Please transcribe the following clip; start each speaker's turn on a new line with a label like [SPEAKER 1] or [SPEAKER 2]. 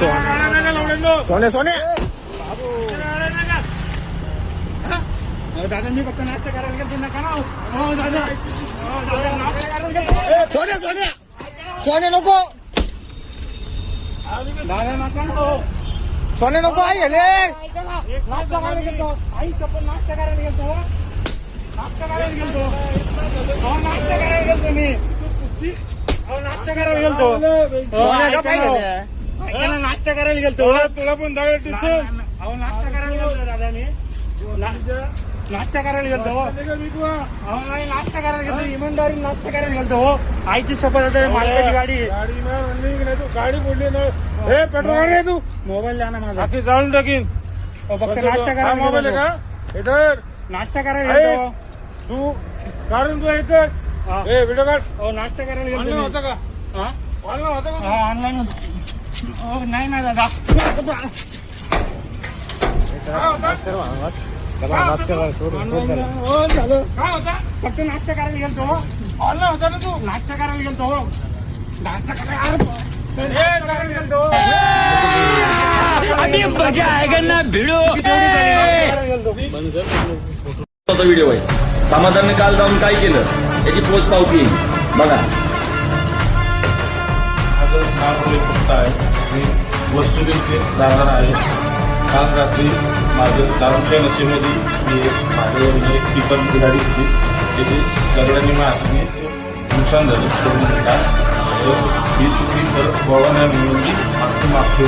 [SPEAKER 1] सोने सोने
[SPEAKER 2] दादा मी फक्त नाश्ता करायला गेलो नका ना हो दादा
[SPEAKER 1] सोने सोने सोने नको
[SPEAKER 2] दादा नका ना हो
[SPEAKER 1] सोने नको आई गेले
[SPEAKER 2] नाश्ता करायला गेलो आई सपोज नाश्ता करायला गेलो नाश्ता करायला गेलो नाश्ता करायला गेलो मी नाश्ता करायला गेलो
[SPEAKER 1] सोने का पाहिजे
[SPEAKER 2] नाश्ता करायला गेलो तुला पण दादा टीचर अहो नाश्ता करायला गेलो दादा मी नाश्ता करायला गेलो अहो नाही नाश्ता करायला गेलो इमानदारी नाश्ता करायला गेलो हो आईची शपथ आता मालकाची गाडी गाडी बोलली ना हे पेट्रोल आहे तू मोबाईल द्या ना माझा बाकी जाळून टाकीन फक्त नाश्ता करायला मोबाईल आहे का इधर नाश्ता करायला गेलो तू काढून तू इथं हे व्हिडिओ काढ हो नाश्ता करायला गेलो होता का ऑनलाईन होता का हा ऑनलाईन होतं नाही ना दादा झालं काय होता फक्त नाश्ता करायला गेलतो ऑनलाईन होता ना तू नाश्ता करायला गेलतो नाश्ता करायला गेलतो
[SPEAKER 3] अभी मजा आएगा ना भिड़ो
[SPEAKER 4] व्हिडिओ आहे समाधानने काल जाऊन काय केलं याची पोच पावती बघा.
[SPEAKER 5] मी वस्तूचे जाणार आहे. काल रात्री माझं दारूच्या नशेमध्ये मी माझ्यावर एक टिपन गाडी होती तिथे दगडांनी मारणे नुकसान झालं. ही चुकी तर गोवा नाही म्हणून मी मागतो